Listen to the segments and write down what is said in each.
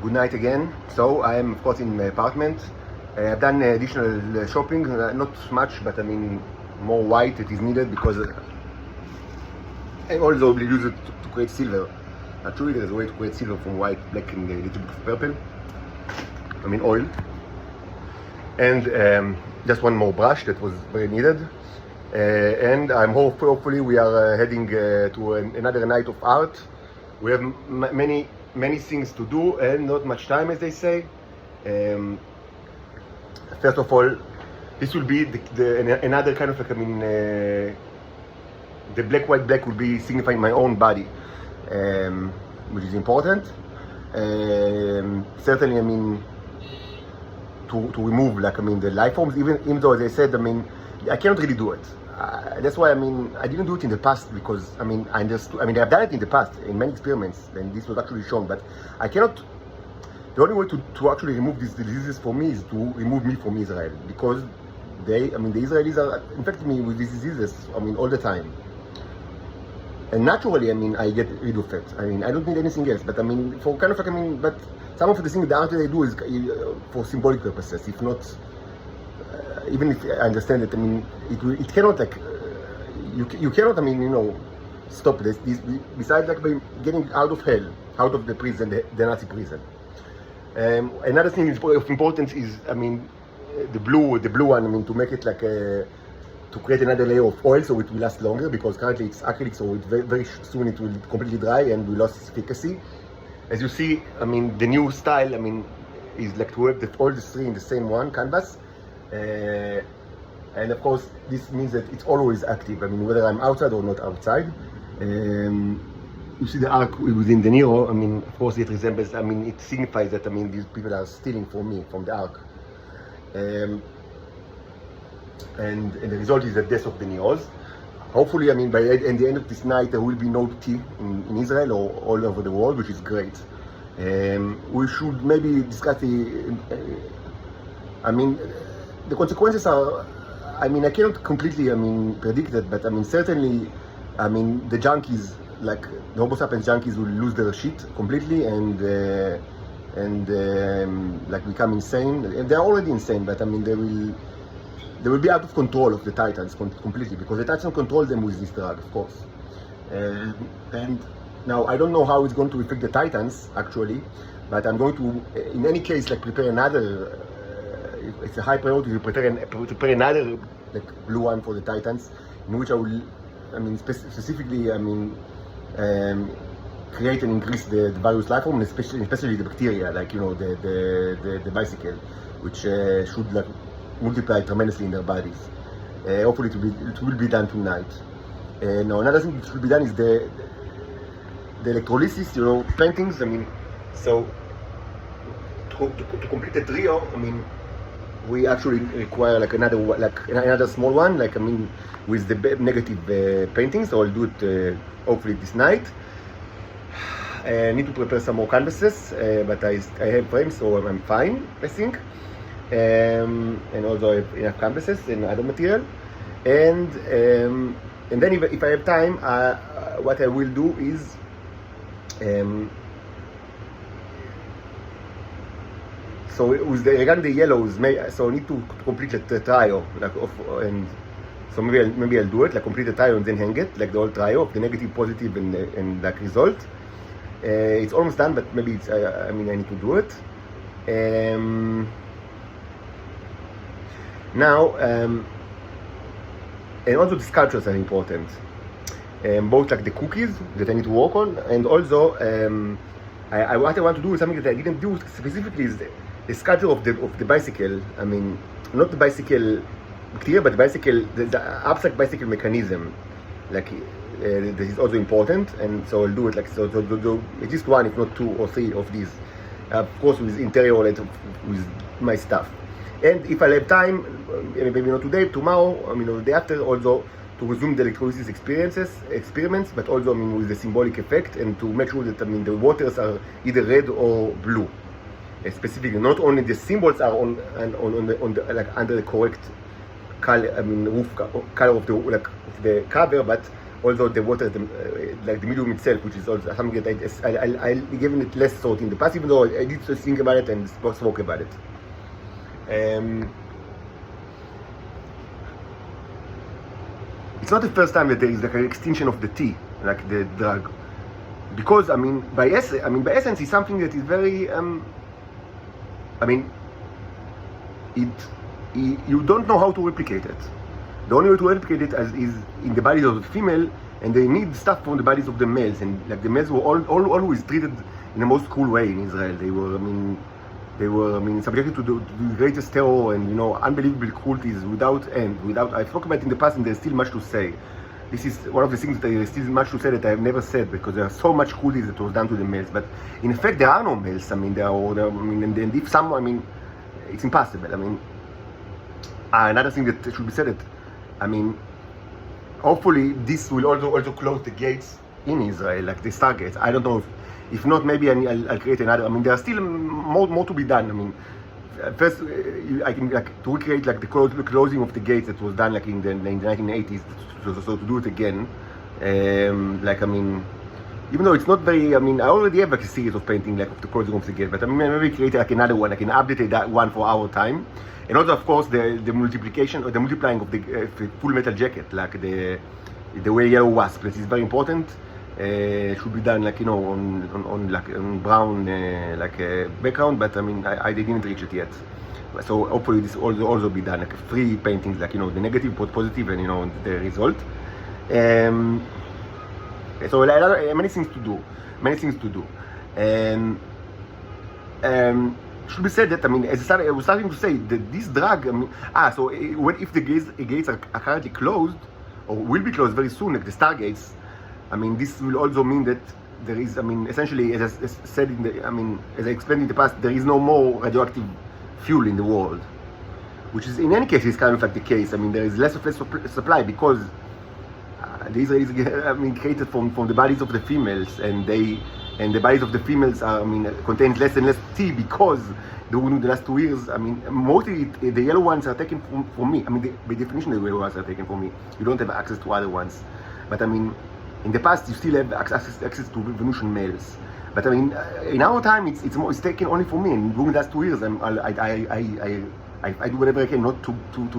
Good night again. So I am of course in my apartment. I've done additional shopping, not much, but I mean more white it is needed because I also will use it to create silver. Actually there is a way to create silver from white, black and a little bit of purple. I mean oil. And just one more brush that was very needed. And I'm hopefully we are heading to another night of art. We have many things to do and not much time, as they say. First of all, this will be another kind of like, the black will be signifying my own body, which is important. Certainly, I mean, to remove like the life forms, even though as I said, I mean, I cannot really do it. That's why I mean I didn't do it in the past because I mean I've done it in the past in many experiments and this was actually shown, but I cannot. The only way to actually remove these diseases for me is to remove me from Israel, because the Israelis are infecting me with these diseases all the time. And naturally, I get rid of it. I don't need anything else. But for kind of like, but some of the things the art that I do is for symbolic purposes. If not, even if I understand it, it cannot like you cannot stop this. Besides like by getting out of hell, out of the prison, the Nazi prison. Another thing of importance is the blue one. To make it like to create another layer of oil so it will last longer, because currently it's acrylic, so it very soon it will completely dry and we lost its efficacy. As you see, the new style is like to have all the three in the same one canvas. And of course this means that it's always active, whether I'm outside or not outside. You see the arc within the Nero, of course it resembles, it signifies that these people are stealing from me, from the arc. And the result is the death of the Neros. Hopefully, by the end of this night there will be no tea in Israel or all over the world, which is great. We should maybe discuss the consequences are, I cannot completely, predict it, but certainly, the junkies, like the Homo sapiens junkies, will lose their shit completely and like become insane. And they're already insane, but they will be out of control of the Titans completely, because the Titans control them with this drug, of course. And now I don't know how it's going to affect the Titans actually, but I'm going to, in any case, like prepare another. It's a high priority to prepare another like blue one for the Titans, in which I will, specifically, create and increase the various life forms, especially the bacteria, like the bicycle, which should like multiply tremendously in their bodies. Hopefully it will be done tonight. Now another thing that should be done is the electrolysis, paintings. So to complete the trio, we actually require like another small one, like with the negative paintings. So I'll do it hopefully this night. I need to prepare some more canvases, but I have frames, so I'm fine, I think. And also I have enough canvases and other material. And then if I have time, what I will do is so regarding the yellows, so I need to complete the trio, and so maybe I'll do it, like complete the trio and then hang it, like the whole trio of the negative, positive, and like result. It's almost done, but maybe it's I need to do it. Now, and also the sculptures are important. Both like the cookies that I need to work on, and also what I want to do is something that I didn't do specifically is the sculpture of the bicycle. Not the bicycle bacteria, but the abstract bicycle mechanism. Like this is also important, and so I'll do it like so at least one, if not two or three of these. Of course, with interior with my stuff. And if I have time, maybe not today, tomorrow, the day after, also to resume the electrolysis experiments, but also with the symbolic effect, and to make sure that the waters are either red or blue. Specifically, not only the symbols are on the like under the correct color, roof color of the cover, but although the water, like the medium itself, which is also something that I given it less thought in the past, even though I did think about it and spoke about it. It's not the first time that there is like an extinction of the tea, like the drug, because I mean by essence it's something that is very you don't know how to replicate it. The only way to replicate it is in the bodies of the female, and they need stuff from the bodies of the males, and like the males were always treated in the most cruel way in Israel. They were subjected to the greatest terror and unbelievable cruelties without end. I spoke about it in the past, and there's still much to say. This is one of the things that there is still much to say that I have never said, because there are so much cruelties that was done to the males. But in effect, there are no males. And if some, it's impossible. Another thing that should be said, hopefully this will also close the gates in Israel, like the stargates. I don't know if not, maybe I'll create another. There are still more to be done. First, I can to recreate the closing of the gates that was done in the 1980s. So to do it again, even though it's not very, I already have a series of painting of the closing of the gate, but maybe create another one. I can update that one for our time, and also of course the multiplication or the multiplying of the Full Metal Jacket, the way Yellow Wasp. That is very important. Should be done on brown background, but I didn't reach it yet. So hopefully this will also be done free paintings, the negative, positive, and the result. So many things to do, and should be said that as I was starting to say that this drug, if the gates are currently closed or will be closed very soon, like the stargates, this will also mean that there is, essentially, as I said as I explained in the past, there is no more radioactive fuel in the world, which is in any case is kind of like the case. There is less supply because the Israelis created from the bodies of the females, and the bodies of the females are contains less and less tea, because the last 2 years, mostly the yellow ones are taken from me. By definition the yellow ones are taken from me. You don't have access to other ones, but in the past you still have access to Venusian males. But in our time, it's taken only for me. And during the last 2 years, I do whatever I can not to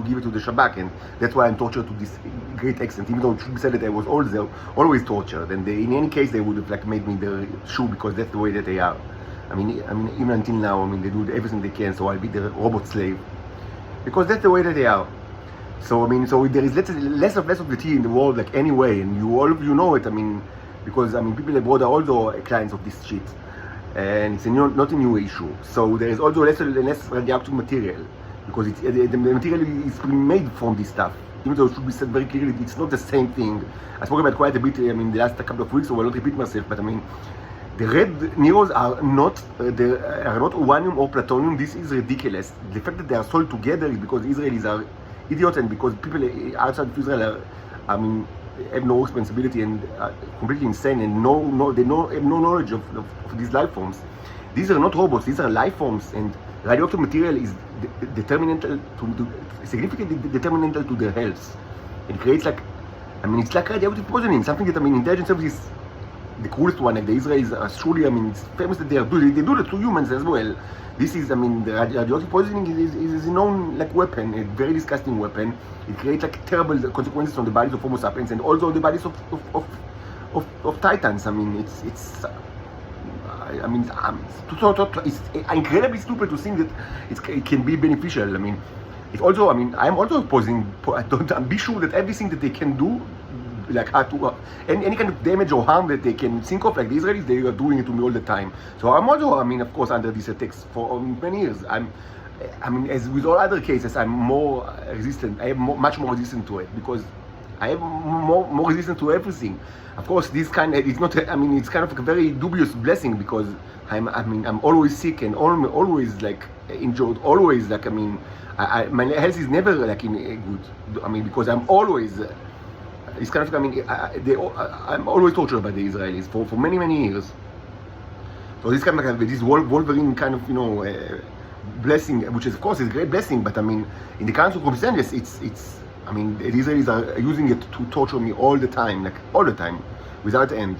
give it to the Shabak, and that's why I'm tortured to this great extent. Even though it should be said that I was always tortured, and in any case they would have made me the shoe, because that's the way that they are. Even until now, they do everything they can, so I'll be the robot slave, because that's the way that they are. So so there is less of the tea in the world, anyway, and all of you know it. Because people abroad are also clients of this shit, and it's not a new issue. So there is also less and less radioactive material, because the material is being made from this stuff. Even though it should be said very clearly, it's not the same thing. I spoke about quite a bit the last couple of weeks, so I will not repeat myself. But the red neros are not uranium or plutonium. This is ridiculous. The fact that they are sold together is because Israelis are idiots, and because people outside of Israel are, have no responsibility and are completely insane, and they have no knowledge of these life forms. These are not robots, these are life forms, and radioactive material is significantly determinantal to their health. It creates it's like radioactive poisoning, something that intelligence services, the coolest one, the Israelis are surely, it's famous that they do that to humans as well. This is, the radioactive poisoning is a known weapon, a very disgusting weapon. It creates terrible consequences on the bodies of Homo sapiens, and also the bodies of Titans. It's incredibly stupid to think that it can be beneficial. It also, I'm also opposing. I'm be sure that everything that they can do, any kind of damage or harm that they can think of, the Israelis, they are doing it to me all the time. So I'm also, of course, under these attacks for many years. As with all other cases, I'm more resistant. I am much more resistant to it, because I am more resistant to everything. Of course, it's kind of a very dubious blessing, because I'm always sick and always injured. Always my health is never in good. Because I'm always. It's kind of, I'm always tortured by the Israelis for many years. So this kind of this Wolverine kind of blessing, which is of course is a great blessing, but in the current circumstances, I mean, the Israelis are using it to torture me all the time, like all the time, without end.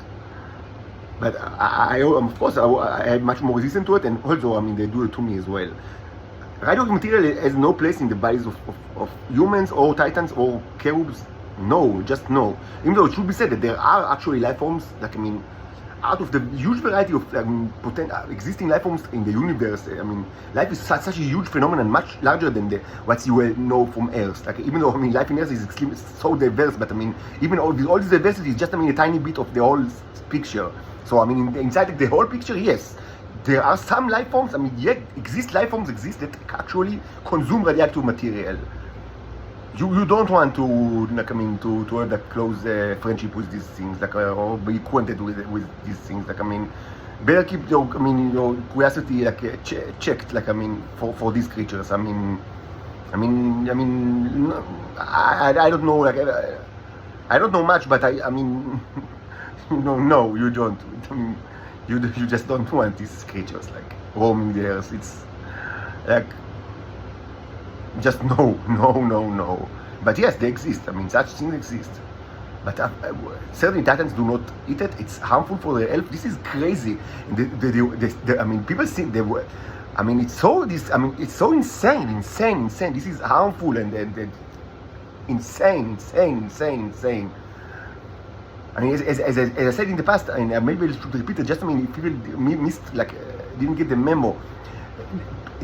But of course, I had much more resistance to it, and also, I mean, they do it to me as well. Radioactive material has no place in the bodies of humans or titans or cherubs. No, just no. Even though it should be said that there are actually life forms, like, I mean, out of the huge variety of existing life forms in the universe, I mean, life is such a huge phenomenon, much larger than what you know from Earth. Like, even though, I mean, life in Earth is extremely so diverse, but I mean, even all this diversity is just, I mean, a tiny bit of the whole picture. So, I mean, inside the whole picture, yes, there are some life forms, I mean, yet life forms exist that actually consume radioactive material. You don't want to, like, I mean, to have a close friendship with these things, like, or be acquainted with these things. Like, I mean, better keep your curiosity, like, checked, like, I mean, for these creatures. I don't know, like, I don't know much, but I mean, no, you don't. I mean, you just don't want these creatures, like, roaming the earth. It's like, just no. But yes, they exist. I mean, such things exist. But certainly Titans do not eat it. It's harmful for their health. This is crazy. I mean, people think they were. I mean, it's so insane. This is harmful and insane. I mean, as I said in the past, and maybe I should repeat it. Just, I mean, if people missed, like, didn't get the memo.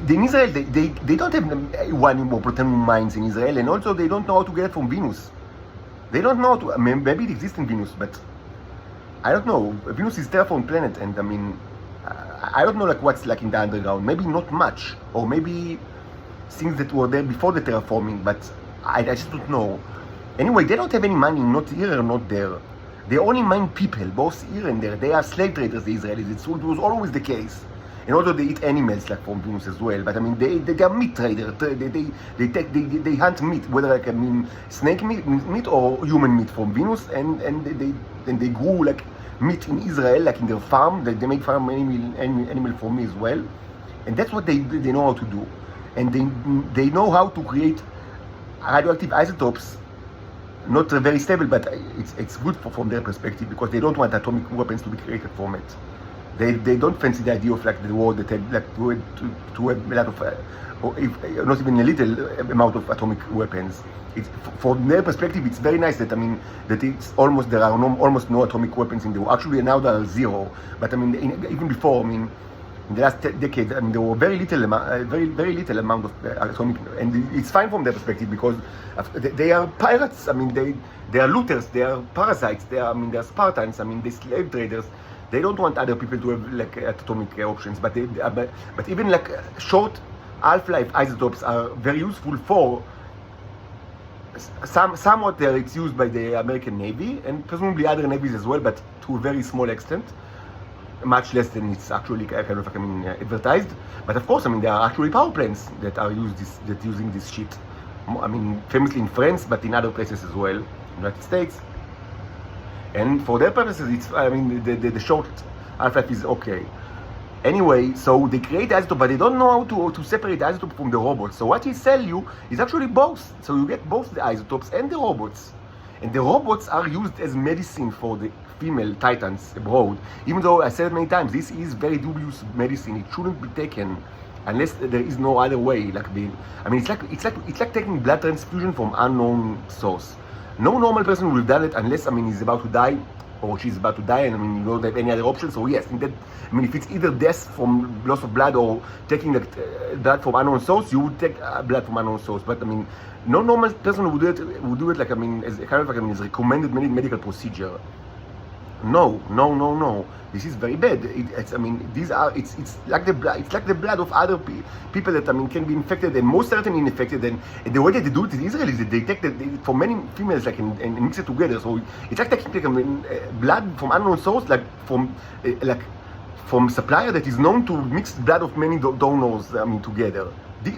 In Israel, they don't have one more plutonium mines in Israel, and also they don't know how to get it from Venus. They don't know how to. I mean, maybe it exists in Venus, but I don't know. Venus is a terraformed planet, and I mean, I don't know, like, what's like in the underground. Maybe not much, or maybe things that were there before the terraforming, but I just don't know. Anyway, they don't have any mining, not here or not there. They only mine people, both here and there. They are slave traders, the Israelis. It was always the case. And also they eat animals, like, from Venus as well. But I mean, they are meat traders. They hunt meat, whether, like, I mean, snake meat or human meat from Venus, and they grew, like, meat in Israel, like in their farm. They make farm animal for me as well, and that's what they know how to do. And they know how to create radioactive isotopes. Not very stable, but it's good from their perspective, because they don't want atomic weapons to be created from it. They don't fancy the idea of, like, the world that had, like, to have a lot of, or if not even a little amount of atomic weapons. From their perspective, it's very nice that, I mean, that there are almost no atomic weapons in the world. Actually, now there are zero. But I mean, even before, I mean, in the last decade, I mean, there were very little amount of atomic, and it's fine from their perspective, because they are pirates. I mean, they are looters. They are parasites. They're Spartans. I mean, they're slave traders. They don't want other people to have, like, atomic options, but even, like, short half-life isotopes are very useful for somewhat. It's used by the American Navy and presumably other navies as well, but to a very small extent, much less than it's actually kind of, like, I mean, advertised. But of course, I mean, there are actually power plants that are using this shit. I mean, famously in France, but in other places as well, United States. And for their purposes, it's, I mean, the short half-life is okay. Anyway, so they create the isotope, but they don't know how to separate the isotope from the robots. So what he sell you is actually both. So you get both the isotopes and the robots. And the robots are used as medicine for the female titans abroad. Even though I said many times, this is very dubious medicine. It shouldn't be taken unless there is no other way. It's like taking blood transfusion from unknown source. No normal person will have done it unless, I mean, he's about to die or she's about to die, and I mean, you don't have any other option. So yes, if it's either death from loss of blood or taking blood from unknown source, you would take blood from unknown source. But I mean, no normal person would do it like, I mean, as kind of, like, I mean, as recommended medical procedure. No. This is very bad. It's like the blood. It's like the blood of other people that, I mean, can be infected, and most certainly infected. And the way that they do it in Israel is that they take for many females, like, and mix it together. So it's like taking, like, I mean, blood from unknown source, like from supplier that is known to mix blood of many donors, I mean, together,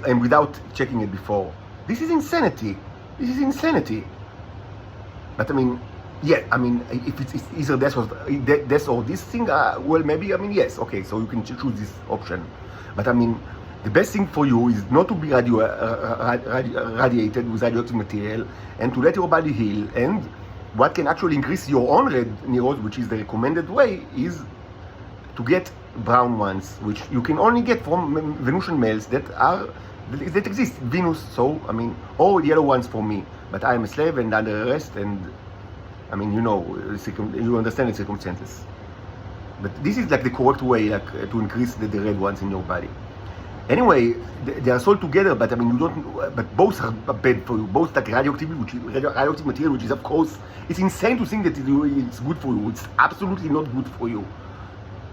and without checking it before. This is insanity. But I mean, yeah, I mean, if it's either this or this thing, well, maybe, I mean, yes, okay, so you can choose this option. But I mean, the best thing for you is not to be radiated with radioactive material and to let your body heal. And what can actually increase your own red neurons, which is the recommended way, is to get brown ones, which you can only get from Venusian males that exist, Venus. So I mean, or yellow ones for me. But I am a slave and under arrest, and I mean, you understand the circumstances. But this is like the correct way, to increase the red ones in your body. Anyway, they are sold together, but I mean, but both are bad for you. Both like radioactive material, which is, of course, it's insane to think that it's good for you. It's absolutely not good for you.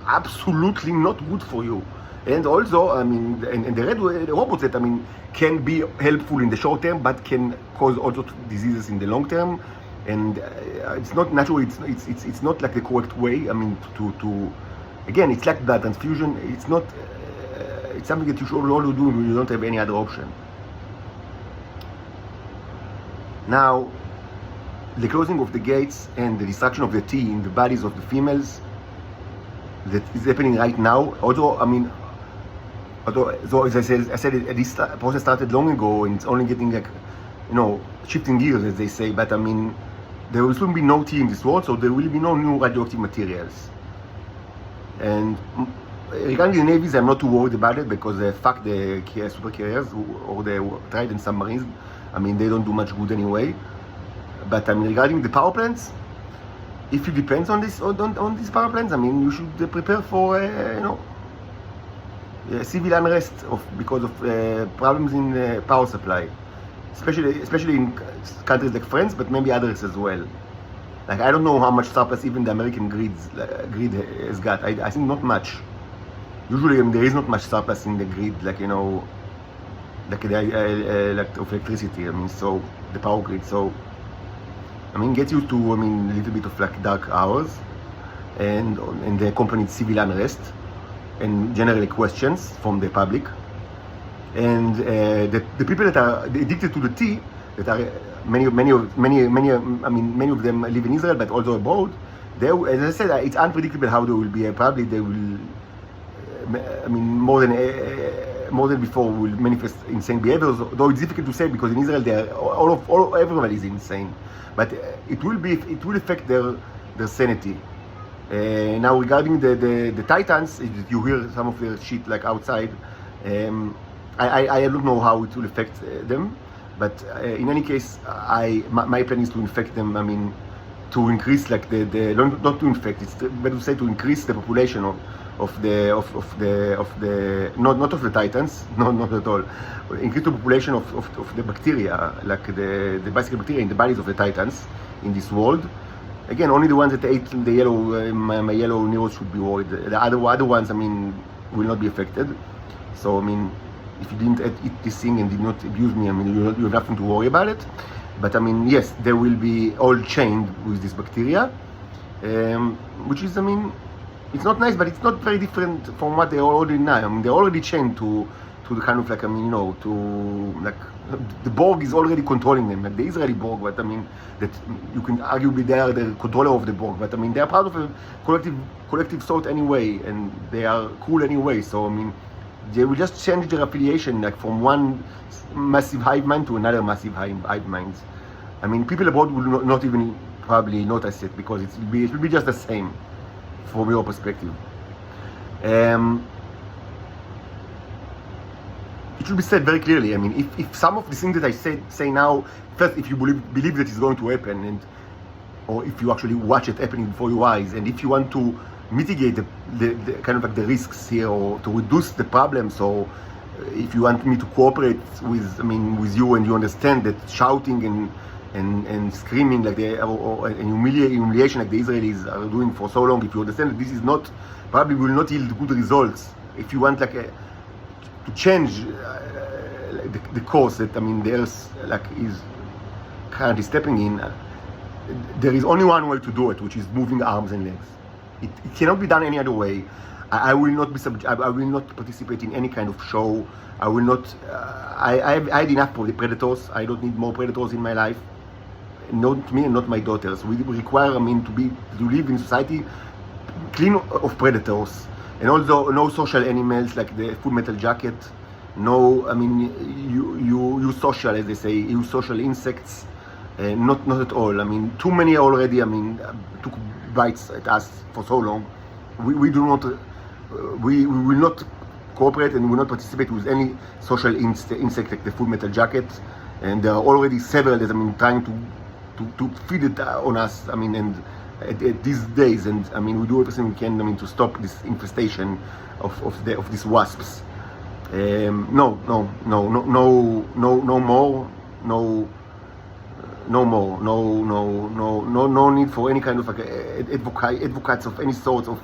Absolutely not good for you. And also, I mean, and the red robots that, I mean, can be helpful in the short term, but can cause also diseases in the long term. And it's not natural. It's not like the correct way. I mean, to again, it's like blood transfusion. It's not. It's something that you should all do when you don't have any other option. Now, the closing of the gates and the destruction of the T in the bodies of the females that is happening right now. Although, as I said, this process started long ago, and it's only getting shifting gears, as they say. But I mean, there will soon be no T in this world, so there will be no new radioactive materials. And regarding the navies, I'm not too worried about it, because fuck the super carriers or the Trident submarines. I mean, they don't do much good anyway. But I mean, regarding the power plants, if you depend on these power plants, I mean, you should prepare for civil unrest because of problems in power supply, especially in countries like France, but maybe others as well. Like, I don't know how much surplus even the American grid has got. I think not much. Usually, there is not much surplus in the grid, like of electricity. I mean, so the power grid. So I mean, get used to a little bit of like dark hours, and the accompanied civil unrest, and generally questions from the public, and the people that are addicted to the tea, that are many of them live in Israel, but also abroad. As I said, it's unpredictable how they will be. Probably they will. More than before, will manifest insane behaviors. Though it's difficult to say, because in Israel, everybody is insane. But it will affect their sanity. Now, regarding the Titans, you hear some of their shit like outside. I don't know how it will affect them, but in any case, my plan is to infect them. I mean, to increase like not to infect. It's better to say to increase the population of the not of the Titans, not at all. Increase the population of the bacteria, like the bicycle bacteria in the bodies of the Titans in this world. Again, only the ones that ate the yellow, my yellow neurons should be worried. The other ones, I mean, will not be affected. So I mean, if you didn't eat this thing and did not abuse me, I mean, you have nothing to worry about it. But I mean, yes, they will be all chained with this bacteria, which is, I mean, it's not nice, but it's not very different from what they are already now. I mean, they're already chained to the kind of like, I mean, to like, the Borg is already controlling them, like the Israeli Borg, but I mean, that you can arguably they are the controller of the Borg, but I mean, they are part of a collective thought anyway, and they are cool anyway, so I mean, they will just change their affiliation, like from one massive hive mind to another massive hive mind. I mean, people abroad will not even probably notice it, because it will be just the same from your perspective. It should be said very clearly. I mean, if some of the things that I say now, first, if you believe that it's going to happen, or if you actually watch it happening before your eyes, and if you want to mitigate the kind of like the risks here, or to reduce the problems, or if you want me to cooperate with you, and you understand that shouting and screaming like and humiliation like the Israelis are doing for so long, if you understand that this is probably will not yield good results, if you want like to change the course that, I mean, the Earth like is currently stepping in, there is only one way to do it, which is moving arms and legs. It cannot be done any other way. I will not participate in any kind of show. I will not. I had enough of the predators. I don't need more predators in my life. Not me and not my daughters. We require, I mean, to live in society clean of predators, and also no social animals like the Full Metal Jacket, No, I mean, you social, as they say, you social insects. Not at all. I mean, too many already. I mean, took bites at us for so long. We do not. We will not cooperate and will not participate with any social insect like the Full Metal Jacket. And there are already several that, I mean, trying to feed it on us. I mean, and at these days, and I mean, we do everything we can. I mean, to stop this infestation of these wasps. No more, no need for any kind of like advocates of any sort of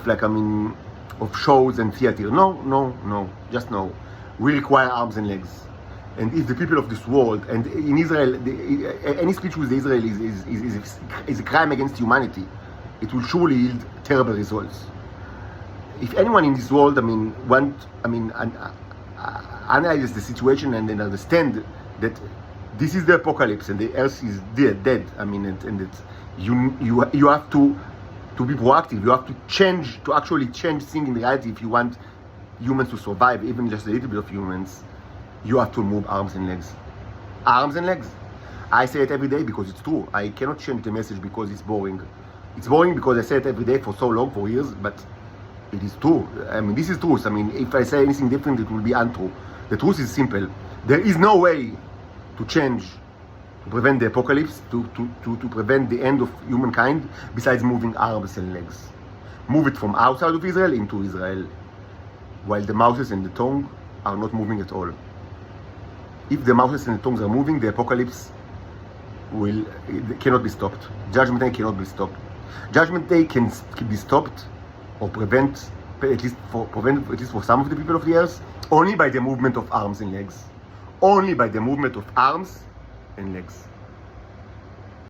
like, I mean, of shows and theater. No, just no. We require arms and legs. And if the people of this world, and in Israel, any speech with Israel is a crime against humanity, it will surely yield terrible results. If anyone in this world, I mean, analyze the situation and then understand that this is the apocalypse and the earth is dead. I mean, and that you have to be proactive. You have to change, to actually change things in reality if you want humans to survive, even just a little bit of humans. You have to remove arms and legs. Arms and legs. I say it every day because it's true. I cannot change the message because it's boring. It's boring because I say it every day for so long, for years, but it is true. I mean, this is truth. I mean, if I say anything different, it will be untrue. The truth is simple. There is no way to change, to prevent the apocalypse, to prevent the end of humankind, besides moving arms and legs. Move it from outside of Israel into Israel, while the mouses and the tongue are not moving at all. If the mouses and the tongues are moving, the apocalypse cannot be stopped. Judgment Day cannot be stopped. Judgment Day can be stopped or prevent, at least for some of the people of the earth, only by the movement of arms and legs. Only by the movement of arms and legs.